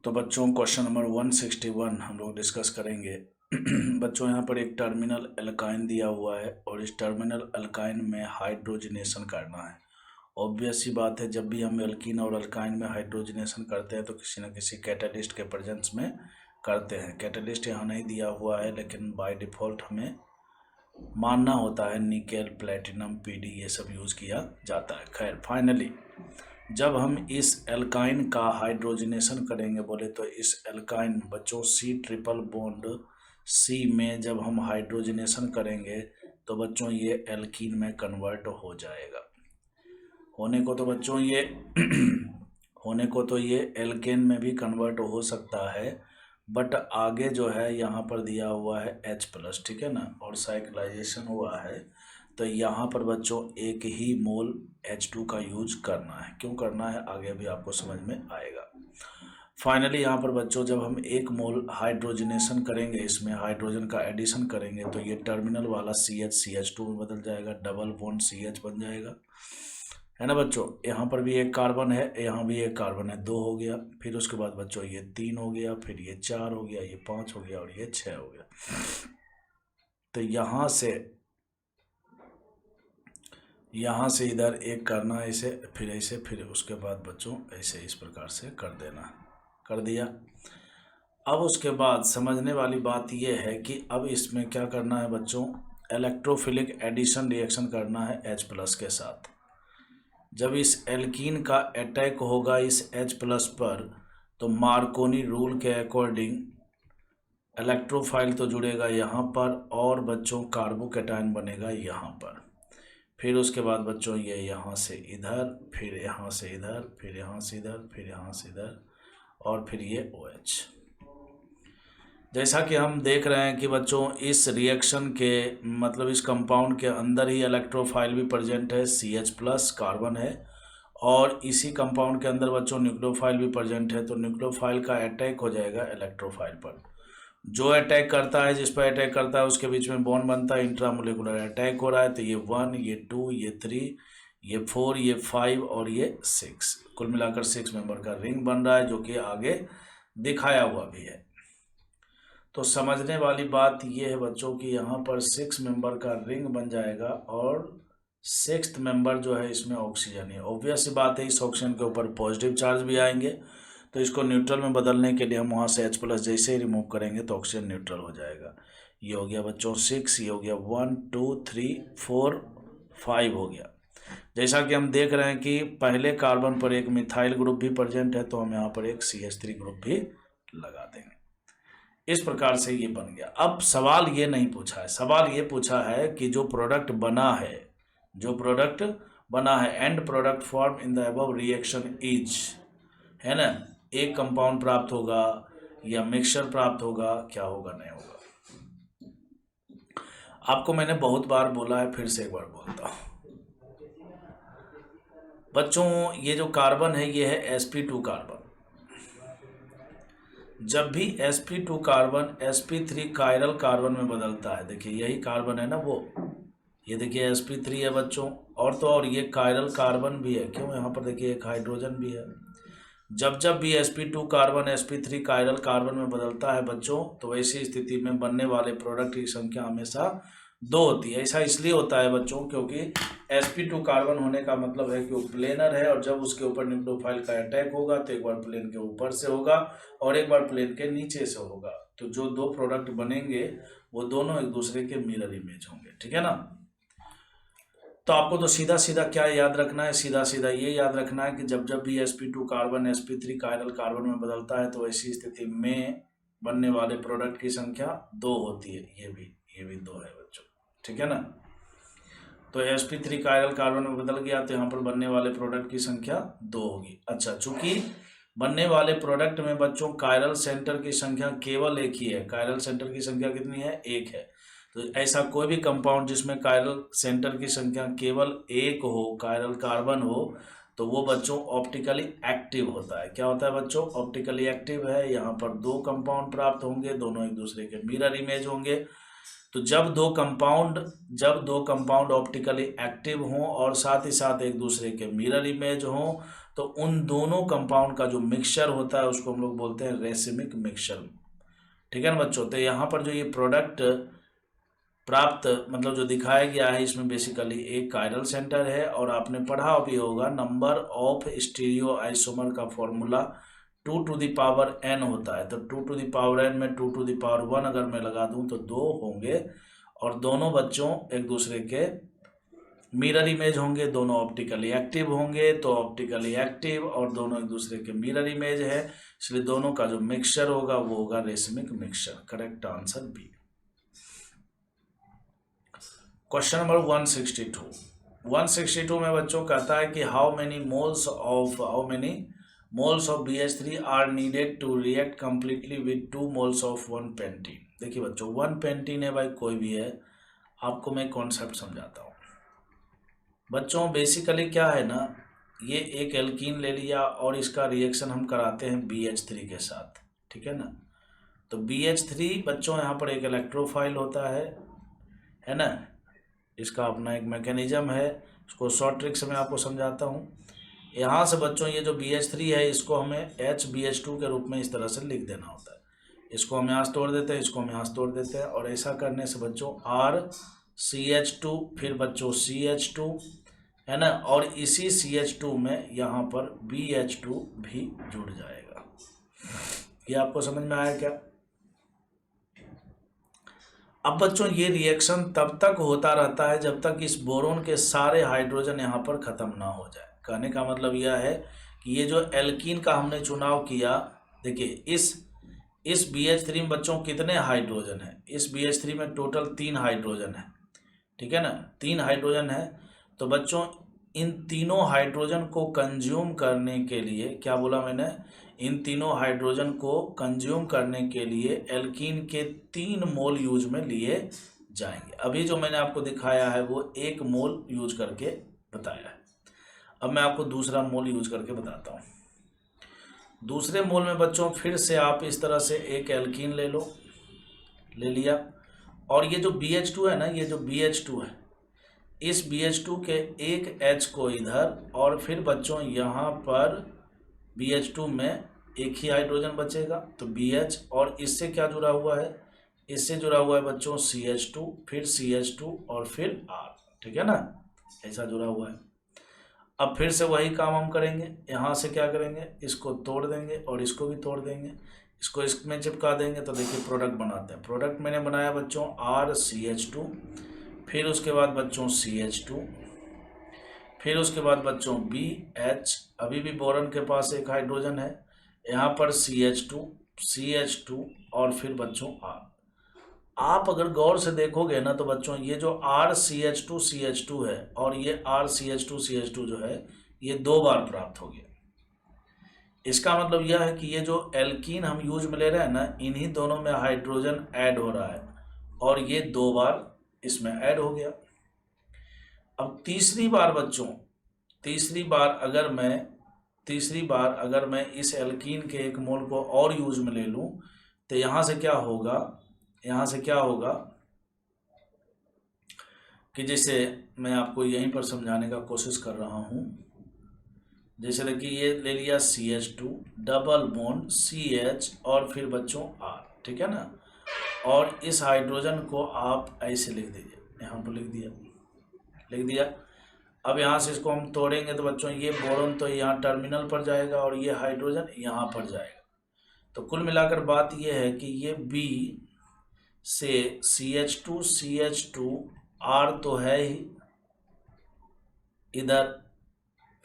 तो बच्चों question number 161 हम लोग डिस्कस करेंगे। बच्चों यहाँ पर एक टर्मिनल एल्काइन दिया हुआ है और इस टर्मिनल एल्काइन में हाइड्रोजनेशन करना है। ऑब्वियस सी बात है, जब भी हम एल्कीन और अल्काइन में हाइड्रोजनेशन करते हैं तो किसी न किसी कैटालिस्ट के प्रेजेंस में करते हैं। कैटालिस्ट यहाँ नहीं दिया हुआ है, लेकिन बाय डिफ़ॉल्ट हमें मानना होता है निकेल, प्लेटिनम, पीडी ये सब यूज़ किया जाता है। खैर, फाइनली जब हम इस एल्काइन का हाइड्रोजनेशन करेंगे बोले तो इस एल्काइन बच्चों सी ट्रिपल बॉन्ड सी में जब हम हाइड्रोजनेशन करेंगे तो बच्चों ये एल्कीन में कन्वर्ट हो जाएगा। होने को तो ये एल्केन में भी कन्वर्ट हो सकता है, बट आगे जो है यहाँ पर दिया हुआ है H+, ठीक है ना, और साइक्लाइजेशन हुआ है तो यहाँ पर बच्चों एक ही मोल H2 का यूज करना है। क्यों करना है आगे भी आपको समझ में आएगा। फाइनली यहाँ पर बच्चों जब हम एक मोल हाइड्रोजनेशन करेंगे, इसमें हाइड्रोजन का एडिशन करेंगे तो ये टर्मिनल वाला CH CH2 में बदल जाएगा, डबल बॉन्ड CH बन जाएगा, है ना बच्चों। यहाँ पर भी एक कार्बन है, यहाँ भी एक कार्बन है, 2 हो गया। फिर उसके बाद बच्चों ये 3 हो गया, फिर ये 4 हो गया, ये 5 हो गया और ये 6 हो गया। तो यहाँ से इधर एक करना है इसे, फिर ऐसे, फिर उसके बाद बच्चों ऐसे इस प्रकार से कर देना। कर दिया। अब उसके बाद समझने वाली बात यह है कि अब इसमें क्या करना है बच्चों, इलेक्ट्रोफिलिक एडिशन रिएक्शन करना है H+ के साथ। जब इस एल्कीन का अटैक होगा इस H+ पर तो मार्कोनी रूल के अकॉर्डिंग इलेक्ट्रोफाइल तो जुड़ेगा यहाँ पर और बच्चों कार्बोकैटायन बनेगा यहाँ पर। फिर उसके बाद बच्चों ये यहाँ से इधर, फिर यहाँ से इधर, फिर यहाँ से इधर, फिर यहाँ से इधर और फिर ये OH। जैसा कि हम देख रहे हैं कि बच्चों इस रिएक्शन के मतलब इस कंपाउंड के अंदर ही इलेक्ट्रोफाइल भी प्रेजेंट है, CH+ कार्बन है, और इसी कंपाउंड के अंदर बच्चों न्यूक्लियोफाइल भी प्रेजेंट है। तो न्यूक्लियोफाइल का अटैक हो जाएगा इलेक्ट्रोफाइल पर। जो अटैक करता है, जिस पर अटैक करता है उसके बीच में बॉन्ड बनता है, इंट्रामोलिकुलर अटैक हो रहा है। तो ये 1, ये 2, ये 3, ये 4, ये 5 और ये 6, कुल मिलाकर 6 मेंबर का रिंग बन रहा है, जो कि आगे दिखाया हुआ भी है। तो समझने वाली बात यह है बच्चों कि यहाँ पर 6 मेंबर का रिंग बन जाएगा और 6th मेंबर जो है इसमें ऑक्सीजन है। ऑब्वियस सी बात है, इस ऑक्सीजन के ऊपर पॉजिटिव चार्ज भी आएंगे, तो इसको न्यूट्रल में बदलने के लिए हम वहाँ से H+ जैसे ही रिमूव करेंगे तो ऑक्सीजन न्यूट्रल हो जाएगा। ये हो गया बच्चों 6, ये हो गया 1 2 3 4 5 हो गया। जैसा कि हम देख रहे हैं कि पहले कार्बन पर एक मिथाइल ग्रुप भी प्रेजेंट है, तो हम यहाँ पर एक CH3 ग्रुप भी लगा देंगे। इस प्रकार से ये बन गया। अब सवाल ये नहीं पूछा है, सवाल ये पूछा है कि जो प्रोडक्ट बना है and product form in the above reaction is, है ना, एक कंपाउंड प्राप्त होगा या मिक्सचर प्राप्त होगा, क्या होगा नहीं होगा। आपको मैंने बहुत बार बोला है, फिर से एक बार बोलता हूँ बच्चों, ये जो कार्बन है ये है sp2 कार्बन। जब भी sp2 carbon sp3 chiral carbon में बदलता है, देखिए यही कार्बन है ना वो, ये देखिए sp3 है बच्चों, और तो और ये कायरल कार्बन भी है। क्यों, यहाँ पर देखिए एक हाइड्रोजन भी है। जब भी sp2 carbon sp3 chiral carbon में बदलता है बच्चों, तो ऐसी स्थिति में बनने वाले प्रोडक्ट की संख्या हमेशा 2 होती है। ऐसा इसलिए होता है बच्चों क्योंकि sp2 कार्बन होने का मतलब है कि वो प्लेनर है, और जब उसके ऊपर न्यूक्लियोफाइल का अटैक होगा तो एक बार प्लेन के ऊपर से होगा और एक बार प्लेन के नीचे से होगा। तो जो 2 प्रोडक्ट बनेंगे वो दोनों एक दूसरे के मिरर इमेज होंगे, ठीक है ना। तो आपको तो सीधा सीधा क्या याद रखना है, सीधा सीधा ये याद रखना है कि जब भी sp2 carbon sp3 chiral carbon में बदलता है तो ऐसी स्थिति में बनने वाले प्रोडक्ट की संख्या 2 होती है। ये भी 2 है बच्चों, ठीक है ना। तो sp3 कायरल कार्बन में बदल गया तो यहाँ पर बनने वाले प्रोडक्ट की संख्या 2 होगी। अच्छा, चूंकि बनने वाले प्रोडक्ट में बच्चों कायरल सेंटर की संख्या केवल एक ही है, कायरल सेंटर की संख्या कितनी है, 1 है। तो ऐसा कोई भी कंपाउंड जिसमें कायरल सेंटर की संख्या केवल 1 हो, कायरल कार्बन हो, तो वो बच्चों ऑप्टिकली एक्टिव होता है। क्या होता है बच्चों, ऑप्टिकली एक्टिव है। यहाँ पर 2 कंपाउंड प्राप्त होंगे, दोनों एक दूसरे के मिरर इमेज होंगे। तो जब दो कंपाउंड ऑप्टिकली एक्टिव हों और साथ ही साथ एक दूसरे के मिरर इमेज हों, तो उन दोनों कंपाउंड का जो मिक्सचर होता है उसको हम लोग बोलते हैं रेसिमिक मिक्सचर। ठीक है ना बच्चों। तो यहाँ पर जो ये प्रोडक्ट प्राप्त मतलब जो दिखाया गया है, इसमें बेसिकली एक कायरल सेंटर है, और आपने पढ़ा भी होगा नंबर ऑफ स्टीरियो आइसोमर का formula 2 to the power n होता है। तो 2 टू द पावर n में 2 टू द पावर 1 अगर मैं लगा दूं तो 2 होंगे, और दोनों बच्चों एक दूसरे के मिरर इमेज होंगे, दोनों ऑप्टिकली एक्टिव होंगे, तो ऑप्टिकली एक्टिव और दोनों एक दूसरे के मिरर इमेज है, इसलिए दोनों का जो मिक्सचर होगा वो होगा racemic mixture. Correct answer B. Question number 162 में बच्चों कहता है कि how many moles of BH3 are needed to react completely with 2 moles of 1 pentene. देखिए बच्चों 1 पेंटीन है भाई, कोई भी है, आपको मैं कॉन्सेप्ट समझाता हूँ। बच्चों बेसिकली क्या है ना, ये एक एल्कीन ले लिया और इसका रिएक्शन हम कराते हैं BH3 के साथ, ठीक है ना। तो BH3 बच्चों यहाँ पर एक इलेक्ट्रोफाइल होता है ना, इसका अपना एक मैकेनिज्म है, इसको शॉर्ट ट्रिक से मैं आपको समझाता हूँ। यहाँ से बच्चों ये जो BH3 है इसको हमें HBH2 के रूप में इस तरह से लिख देना होता है। इसको हम यहाँ से तोड़ देते हैं, इसको हम यहाँ से तोड़ देते हैं, और ऐसा करने से बच्चों RCH2 फिर बच्चों CH2 है ना, और इसी CH2 में यहाँ पर BH2 भी जुड़ जाएगा। ये आपको समझ में आया क्या? अब बच्चों ये रिएक्शन तब तक होता रहता है जब तक इस बोरोन के सारे हाइड्रोजन यहाँ पर ख़त्म ना हो जाए। कहने का मतलब यह है कि ये जो एल्कीन का हमने चुनाव किया, देखिए इस BH3 में बच्चों कितने हाइड्रोजन हैं? इस BH3 में टोटल 3 हाइड्रोजन है, ठीक है ना, 3 हाइड्रोजन है। तो बच्चों इन तीनों हाइड्रोजन को कंज्यूम करने के लिए, क्या बोला मैंने, इन तीनों हाइड्रोजन को कंज्यूम करने के लिए एल्कीन के 3 मोल यूज में लिए जाएंगे। अभी जो मैंने आपको दिखाया है वो 1 मोल यूज करके बताया है। अब मैं आपको दूसरा मोल यूज करके बताता हूँ। दूसरे मोल में बच्चों फिर से आप इस तरह से एक एल्कीन ले लिया, और ये जो BH2 है ना, ये जो BH2 है, इस BH2 के एक H को इधर, और फिर बच्चों यहाँ पर BH2 में एक ही हाइड्रोजन बचेगा, तो BH, और इससे क्या जुड़ा हुआ है, इससे जुड़ा हुआ है बच्चों CH2, फिर CH2 और फिर R, ठीक है ना, ऐसा जुड़ा हुआ है। अब फिर से वही काम हम करेंगे, यहाँ से क्या करेंगे, इसको तोड़ देंगे और इसको भी तोड़ देंगे, इसको इसमें चिपका देंगे, तो देखिए प्रोडक्ट बनाते हैं। प्रोडक्ट मैंने बनाया बच्चों RCH2, फिर उसके बाद बच्चों CH2, फिर उसके बाद बच्चों BH, अभी भी बोरन के पास एक हाइड्रोजन है, यहाँ पर CH2 और फिर बच्चों R। आप अगर गौर से देखोगे ना तो बच्चों ये जो RCH2 है और ये RCH2 जो है ये 2 बार प्राप्त हो गया। इसका मतलब यह है कि ये जो एल्कीन हम यूज में ले रहे हैं ना, इन्हीं दोनों में हाइड्रोजन ऐड हो रहा है, और ये 2 बार इसमें ऐड हो गया। अब तीसरी बार बच्चों, तीसरी बार अगर मैं इस एल्कीन के 1 मोल को और यूज में ले लूं, तो यहाँ से क्या होगा कि जैसे मैं आपको यहीं पर समझाने का कोशिश कर रहा हूँ। जैसे देखिए ये ले लिया CH2 डबल बॉन्ड CH और फिर बच्चों R, ठीक है ना, और इस हाइड्रोजन को आप ऐसे लिख दीजिए, यहाँ पर लिख दिया। अब यहाँ से इसको हम तोड़ेंगे तो बच्चों ये बोरोन तो यहाँ टर्मिनल पर जाएगा और ये हाइड्रोजन यहाँ पर जाएगा। तो कुल मिलाकर बात ये है कि ये B से CH2 R तो है ही इधर,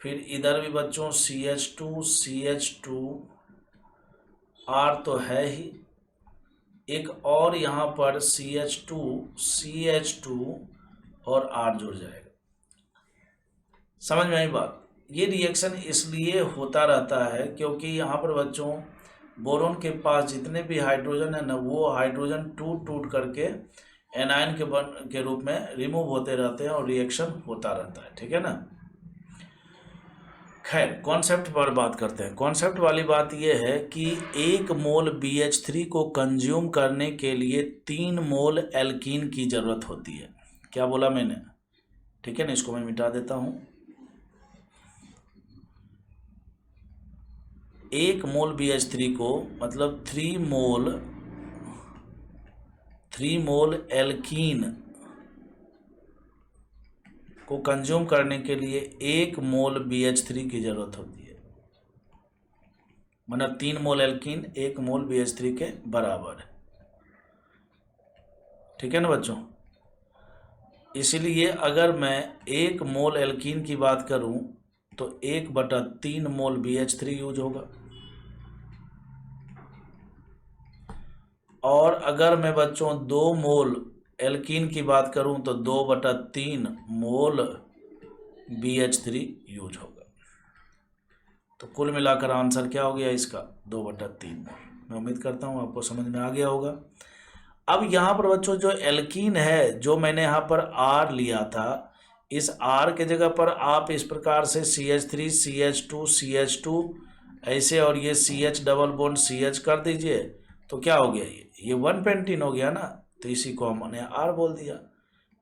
फिर इधर भी बच्चों CH2 R तो है ही, एक और यहाँ पर CH2 और R जुड़ जाएगा। समझ में आई बात? ये रिएक्शन इसलिए होता रहता है क्योंकि यहाँ पर बच्चों बोरोन के पास जितने भी हाइड्रोजन है ना, वो हाइड्रोजन टूट करके एनायन के रूप में रिमूव होते रहते हैं और रिएक्शन होता रहता है, ठीक है ना। खैर कॉन्सेप्ट पर बात करते हैं। कॉन्सेप्ट वाली बात यह है कि 1 मोल BH3 को कंज्यूम करने के लिए 3 मोल एल्कीन की ज़रूरत होती है। क्या बोला मैंने? ठीक है ना, इसको मैं मिटा देता हूँ। 1 मोल BH3 को मतलब 3 मोल एल्कीन को कंज्यूम करने के लिए 1 मोल BH3 की ज़रूरत होती है। मतलब 3 मोल एल्कीन 1 मोल BH3 के बराबर है। ठीक है ना बच्चों? इसलिए अगर मैं 1 मोल एल्कीन की बात करूं तो 1/3 मोल BH3 यूज होगा। और अगर मैं बच्चों 2 मोल एल्कीन की बात करूं तो 2/3 मोल BH3 यूज होगा। तो कुल मिलाकर आंसर क्या हो गया इसका? 2/3 मोल। मैं उम्मीद करता हूं आपको समझ में आ गया होगा। अब यहाँ पर बच्चों जो एल्कीन है, जो मैंने यहाँ पर R लिया था, इस R के जगह पर आप इस प्रकार से CH3 CH2 CH2 ऐसे और ये CH डबल बॉन्ड CH कर दीजिए तो क्या हो गया? ये 1 पेंटीन हो गया ना, तो इसी को हमने R बोल दिया।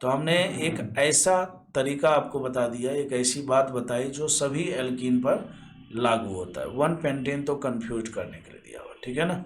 तो हमने एक ऐसा तरीका आपको बता दिया, एक ऐसी बात बताई जो सभी एल्कीन पर लागू होता है। 1 पेंटीन तो कंफ्यूज करने के लिए दिया हुआ। ठीक है ना।